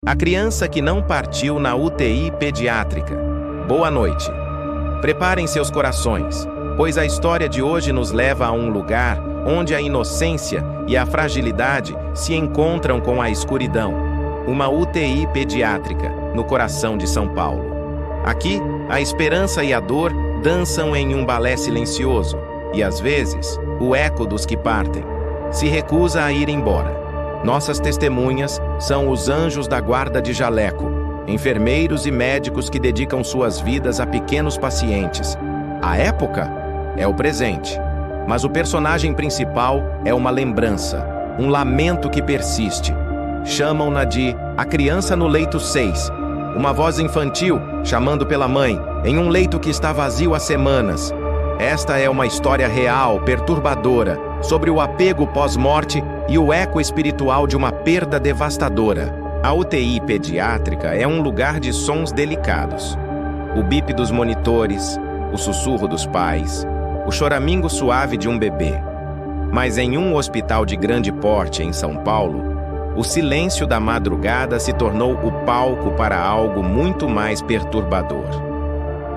A criança que não partiu na UTI pediátrica. Boa noite. Preparem seus corações, pois a história de hoje nos leva a um lugar onde a inocência e a fragilidade se encontram com a escuridão. Uma UTI pediátrica, no coração de São Paulo. Aqui, a esperança e a dor dançam em um balé silencioso, e às vezes, o eco dos que partem se recusa a ir embora. Nossas testemunhas são os anjos da guarda de jaleco, enfermeiros e médicos que dedicam suas vidas a pequenos pacientes. A época é o presente, mas o personagem principal é uma lembrança, um lamento que persiste. Chamam-na de A Criança no Leito 6, uma voz infantil chamando pela mãe, em um leito que está vazio há semanas. Esta é uma história real, perturbadora, sobre o apego pós-morte e o eco espiritual de uma perda devastadora. A UTI pediátrica é um lugar de sons delicados. O bip dos monitores, o sussurro dos pais, o choramingo suave de um bebê. Mas em um hospital de grande porte em São Paulo, o silêncio da madrugada se tornou o palco para algo muito mais perturbador.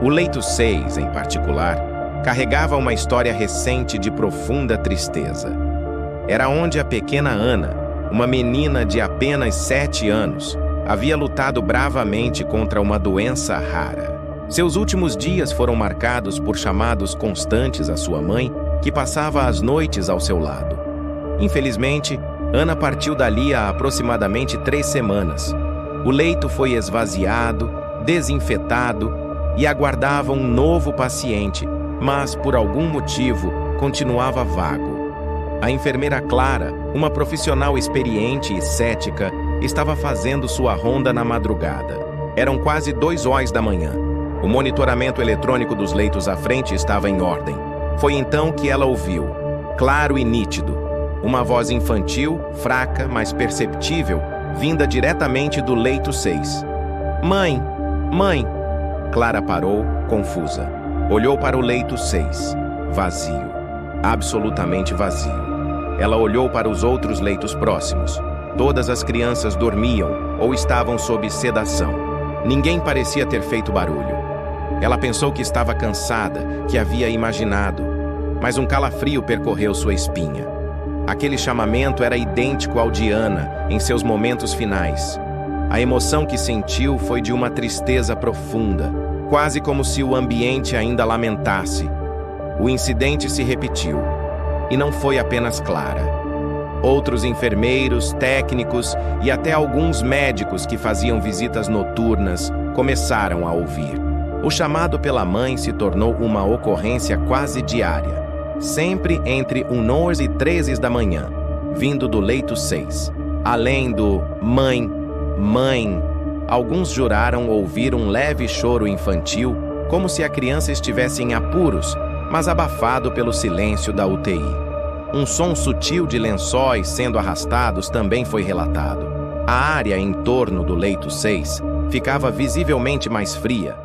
O leito 6, em particular, carregava uma história recente de profunda tristeza. Era onde a pequena Ana, uma menina de apenas 7 anos, havia lutado bravamente contra uma doença rara. Seus últimos dias foram marcados por chamados constantes à sua mãe, que passava as noites ao seu lado. Infelizmente, Ana partiu dali há aproximadamente 3 semanas. O leito foi esvaziado, desinfetado e aguardava um novo paciente, mas, por algum motivo, continuava vago. A enfermeira Clara, uma profissional experiente e cética, estava fazendo sua ronda na madrugada. Eram quase 2 horas da manhã. O monitoramento eletrônico dos leitos à frente estava em ordem. Foi então que ela ouviu, claro e nítido, uma voz infantil, fraca, mas perceptível, vinda diretamente do leito 6. Mãe! Mãe! Clara parou, confusa. Olhou para o leito 6. Vazio. Absolutamente vazio. Ela olhou para os outros leitos próximos. Todas as crianças dormiam ou estavam sob sedação. Ninguém parecia ter feito barulho. Ela pensou que estava cansada, que havia imaginado, mas um calafrio percorreu sua espinha. Aquele chamamento era idêntico ao de Ana em seus momentos finais. A emoção que sentiu foi de uma tristeza profunda, quase como se o ambiente ainda lamentasse. O incidente se repetiu, e não foi apenas Clara. Outros enfermeiros, técnicos e até alguns médicos que faziam visitas noturnas começaram a ouvir. O chamado pela mãe se tornou uma ocorrência quase diária, sempre entre 1 e 3 da manhã, vindo do leito 6. Além do mãe, mãe, alguns juraram ouvir um leve choro infantil, como se a criança estivesse em apuros, mas abafado pelo silêncio da UTI. Um som sutil de lençóis sendo arrastados também foi relatado. A área em torno do leito 6 ficava visivelmente mais fria.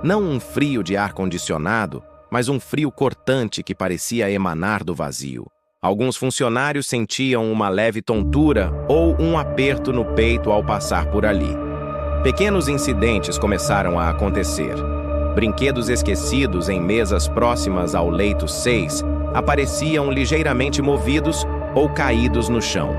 Não um frio de ar-condicionado, mas um frio cortante que parecia emanar do vazio. Alguns funcionários sentiam uma leve tontura ou um aperto no peito ao passar por ali. Pequenos incidentes começaram a acontecer. Brinquedos esquecidos em mesas próximas ao leito 6 apareciam ligeiramente movidos ou caídos no chão.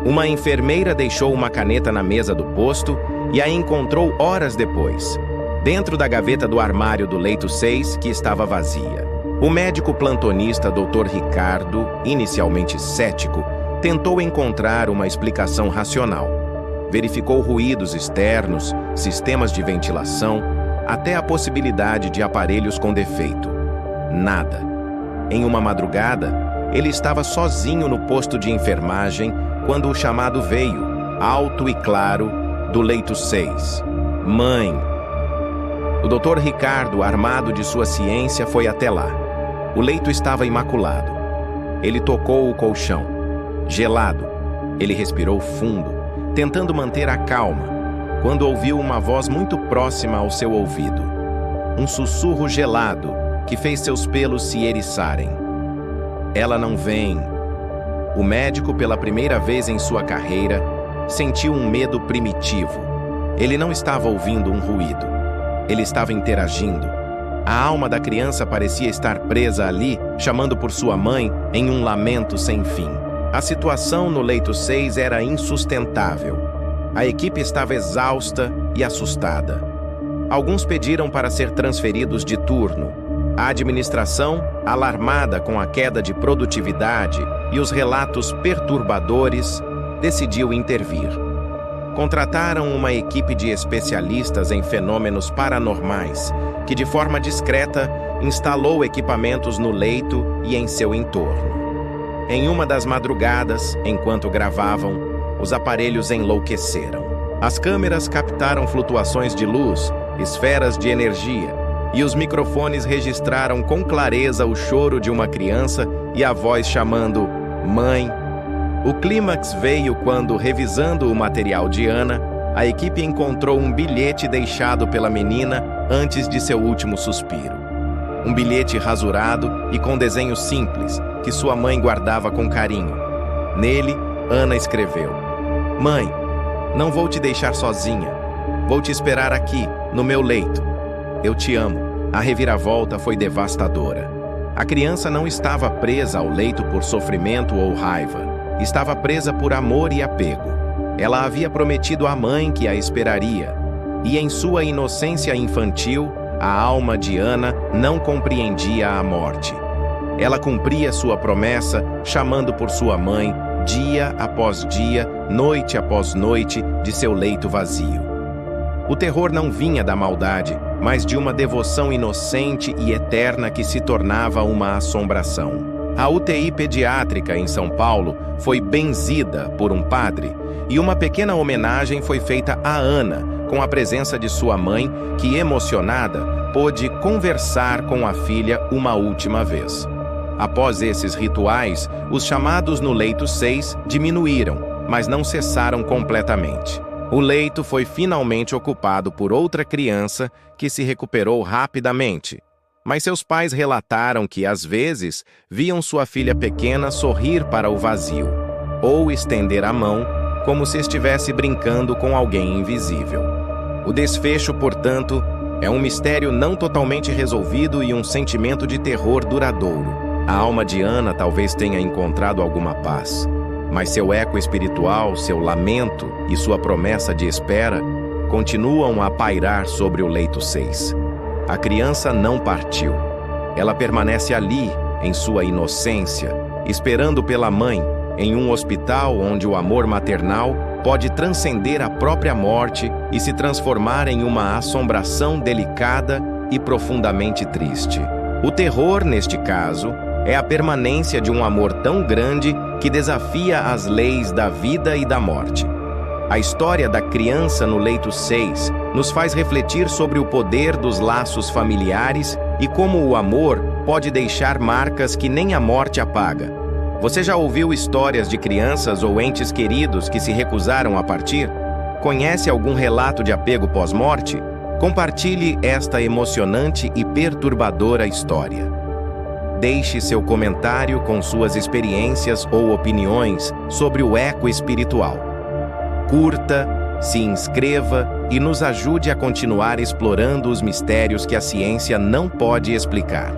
Uma enfermeira deixou uma caneta na mesa do posto e a encontrou horas depois, dentro da gaveta do armário do leito 6, que estava vazia. O médico plantonista Dr. Ricardo, inicialmente cético, tentou encontrar uma explicação racional. Verificou ruídos externos, sistemas de ventilação, até a possibilidade de aparelhos com defeito. Nada. Em uma madrugada, ele estava sozinho no posto de enfermagem quando o chamado veio, alto e claro, do leito 6. Mãe! O Dr. Ricardo, armado de sua ciência, foi até lá. O leito estava imaculado. Ele tocou o colchão. Gelado. Ele respirou fundo, tentando manter a calma, quando ouviu uma voz muito próxima ao seu ouvido. Um sussurro gelado que fez seus pelos se eriçarem. Ela não vem. O médico, pela primeira vez em sua carreira, sentiu um medo primitivo, Ele não estava ouvindo um ruído. Ele estava interagindo. A alma da criança parecia estar presa ali, chamando por sua mãe em um lamento sem fim. A situação no leito 6 era insustentável. A equipe estava exausta e assustada. Alguns pediram para ser transferidos de turno. A administração, alarmada com a queda de produtividade e os relatos perturbadores, decidiu intervir. Contrataram uma equipe de especialistas em fenômenos paranormais, que de forma discreta instalou equipamentos no leito e em seu entorno. Em uma das madrugadas, enquanto gravavam, os aparelhos enlouqueceram. As câmeras captaram flutuações de luz, esferas de energia, e os microfones registraram com clareza o choro de uma criança e a voz chamando "Mãe". O clímax veio quando, revisando o material de Ana, a equipe encontrou um bilhete deixado pela menina antes de seu último suspiro. Um bilhete rasurado e com desenhos simples, que sua mãe guardava com carinho. Nele, Ana escreveu: "Mãe, não vou te deixar sozinha. Vou te esperar aqui, no meu leito. Eu te amo." A reviravolta foi devastadora. A criança não estava presa ao leito por sofrimento ou raiva. Estava presa por amor e apego. Ela havia prometido à mãe que a esperaria. E em sua inocência infantil, a alma de Ana não compreendia a morte. Ela cumpria sua promessa, chamando por sua mãe, dia após dia, noite após noite, de seu leito vazio. O terror não vinha da maldade, mas de uma devoção inocente e eterna que se tornava uma assombração. A UTI pediátrica em São Paulo foi benzida por um padre e uma pequena homenagem foi feita a Ana, com a presença de sua mãe, que, emocionada, pôde conversar com a filha uma última vez. Após esses rituais, os chamados no leito 6 diminuíram, mas não cessaram completamente. O leito foi finalmente ocupado por outra criança que se recuperou rapidamente. Mas seus pais relataram que, às vezes, viam sua filha pequena sorrir para o vazio, ou estender a mão, como se estivesse brincando com alguém invisível. O desfecho, portanto, é um mistério não totalmente resolvido e um sentimento de terror duradouro. A alma de Ana talvez tenha encontrado alguma paz, mas seu eco espiritual, seu lamento e sua promessa de espera continuam a pairar sobre o leito 6. A criança não partiu. Ela permanece ali, em sua inocência, esperando pela mãe, em um hospital onde o amor maternal pode transcender a própria morte e se transformar em uma assombração delicada e profundamente triste. O terror, neste caso, é a permanência de um amor tão grande que desafia as leis da vida e da morte. A história da criança no leito 6 nos faz refletir sobre o poder dos laços familiares e como o amor pode deixar marcas que nem a morte apaga. Você já ouviu histórias de crianças ou entes queridos que se recusaram a partir? Conhece algum relato de apego pós-morte? Compartilhe esta emocionante e perturbadora história. Deixe seu comentário com suas experiências ou opiniões sobre o eco espiritual. Curta, se inscreva e nos ajude a continuar explorando os mistérios que a ciência não pode explicar.